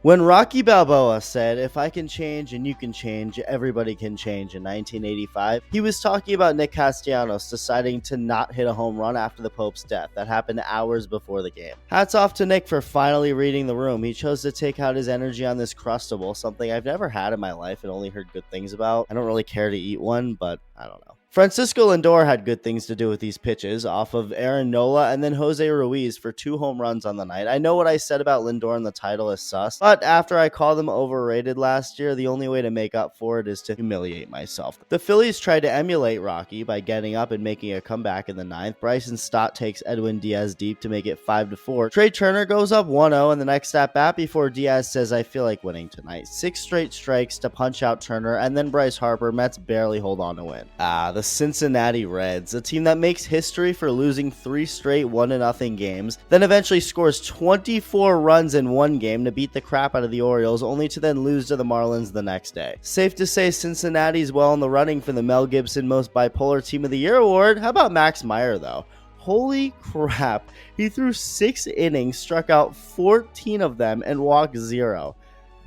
When Rocky Balboa said, "If I can change and you can change, everybody can change" in 1985, he was talking about Nick Castellanos deciding to not hit a home run after the Pope's death that happened hours before the game. Hats off to Nick for finally reading the room. He chose to take out his energy on this Crustable, something I've never had in my life and only heard good things about. I don't really care to eat one, but I don't know. Francisco Lindor had good things to do with these pitches off of Aaron Nola and then Jose Ruiz for 2 home runs on the night. I know what I said about Lindor in the title is sus, but after I called him overrated last year, the only way to make up for it is to humiliate myself. The Phillies tried to emulate Rocky by getting up and making a comeback in the 9th. Bryson Stott takes Edwin Diaz deep to make it 5-4. Trey Turner goes up 1-0 in the next at-bat before Diaz says, "I feel like winning tonight." 6 straight strikes to punch out Turner, and then Bryce Harper. Mets barely hold on to win. The Cincinnati Reds, a team that makes history for losing 3 straight 1-0 games, then eventually scores 24 runs in one game to beat the crap out of the Orioles, only to then lose to the Marlins the next day. Safe to say Cincinnati's well in the running for the Mel Gibson Most Bipolar Team of the Year award. How about Max Meyer, though? Holy crap, he threw 6 innings, struck out 14 of them, and walked 0.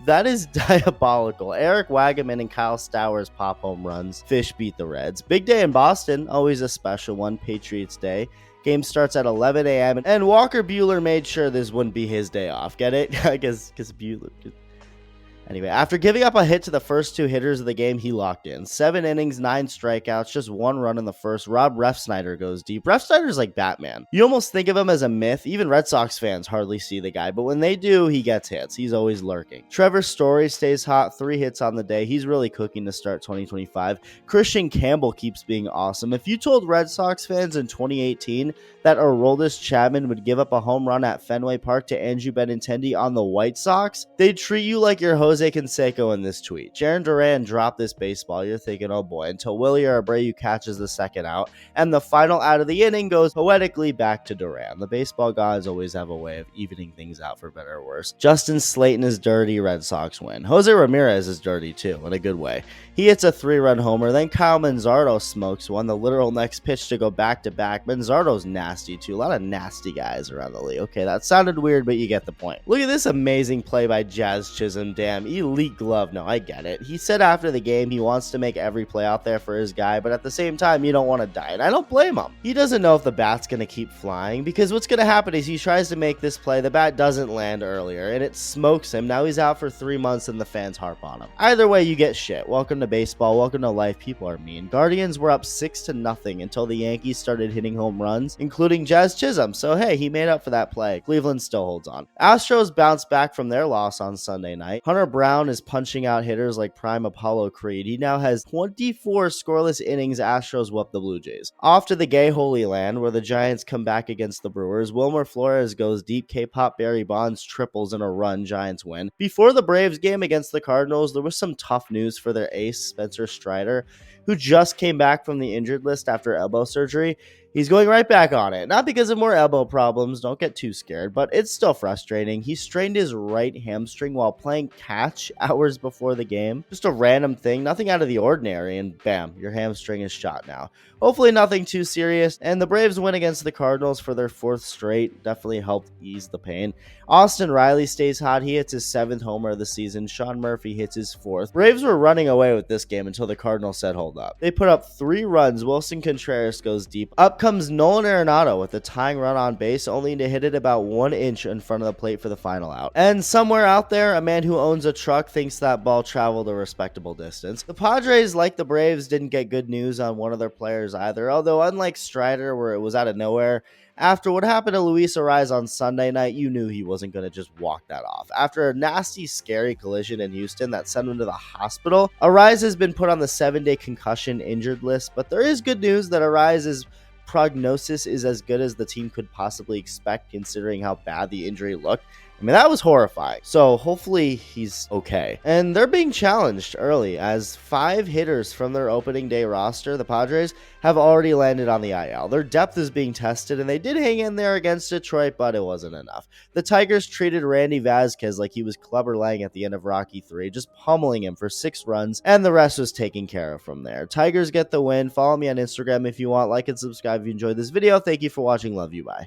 That is diabolical. Eric Wagaman and Kyle Stowers pop home runs. Fish beat the Reds. Big day in Boston, always a special one, Patriots Day. Game starts at 11 a.m. and Walker Buehler made sure this wouldn't be his day off. Get it? I guess Buehler... Anyway, after giving up a hit to the first 2 hitters of the game, he locked in. 7 innings, 9 strikeouts, just 1 run in the first. Rob Refsnyder goes deep. Refsnyder's like Batman. You almost think of him as a myth. Even Red Sox fans hardly see the guy, but when they do, he gets hits. He's always lurking. Trevor Story stays hot, 3 hits on the day. He's really cooking to start 2025. Christian Campbell keeps being awesome. If you told Red Sox fans in 2018 that Aroldis Chapman would give up a home run at Fenway Park to Andrew Benintendi on the White Sox, they'd treat you like your Jose Canseco in this tweet. Jaron Duran dropped this baseball. You're thinking, oh boy, until Willie Abreu catches the second out, and the final out of the inning goes poetically back to Duran. The baseball gods always have a way of evening things out for better or worse. Justin Slayton is dirty, Red Sox win. Jose Ramirez is dirty too, in a good way. He hits a 3-run homer, then Kyle Manzardo smokes one, the literal next pitch to go back-to-back. Manzardo's nasty too. A lot of nasty guys around the league. Okay, that sounded weird, but you get the point. Look at this amazing play by Jazz Chisholm. Damn, elite glove. No, I get it. He said after the game he wants to make every play out there for his guy, but at the same time, you don't want to die, and I don't blame him. He doesn't know if the bat's going to keep flying, because what's going to happen is he tries to make this play, the bat doesn't land earlier, and it smokes him. Now he's out for 3 months, and the fans harp on him. Either way, you get shit. Welcome to baseball. Welcome to life. People are mean. Guardians were up 6-0 until the Yankees started hitting home runs, including Jazz Chisholm. So hey, he made up for that play. Cleveland still holds on. Astros bounced back from their loss on Sunday night. Hunter Brown is punching out hitters like prime Apollo Creed. He now has 24 scoreless innings. Astros whoop the Blue Jays. Off to the gay Holy Land, where the Giants come back against the Brewers. Wilmer Flores goes deep. K-Pop Barry Bonds triples in a run. Giants win. Before the Braves game against the Cardinals, there was some tough news for their ace, Spencer Strider, who just came back from the injured list after elbow surgery. He's going right back on it. Not because of more elbow problems, don't get too scared, but it's still frustrating. He strained his right hamstring while playing catch hours before the game. Just a random thing, nothing out of the ordinary, and bam, your hamstring is shot now. Hopefully nothing too serious, and the Braves win against the Cardinals for their 4th straight. Definitely helped ease the pain. Austin Riley stays hot. He hits his 7th homer of the season. Sean Murphy hits his 4th. Braves were running away with this game until the Cardinals said hold up. They put up 3 runs. Wilson Contreras goes deep. Up comes Nolan Arenado with a tying run on base, only to hit it about 1 inch in front of the plate for the final out. And somewhere out there, a man who owns a truck thinks that ball traveled a respectable distance. The Padres, like the Braves, didn't get good news on one of their players either, although unlike Strider, where it was out of nowhere, after what happened to Luis Ariz on Sunday night, you knew he wasn't going to just walk that off. After a nasty, scary collision in Houston that sent him to the hospital, Ariz has been put on the 7-day concussion injured list, but there is good news that Ariz's prognosis is as good as the team could possibly expect, considering how bad the injury looked. I mean, that was horrifying. So hopefully he's okay. And they're being challenged early, as 5 hitters from their opening day roster, the Padres, have already landed on the IL. Their depth is being tested, and they did hang in there against Detroit, but it wasn't enough. The Tigers treated Randy Vasquez like he was Clubber Lang at the end of Rocky 3, just pummeling him for 6 runs, and the rest was taken care of from there. Tigers get the win. Follow me on Instagram if you want. Like and subscribe if you enjoyed this video. Thank you for watching. Love you. Bye.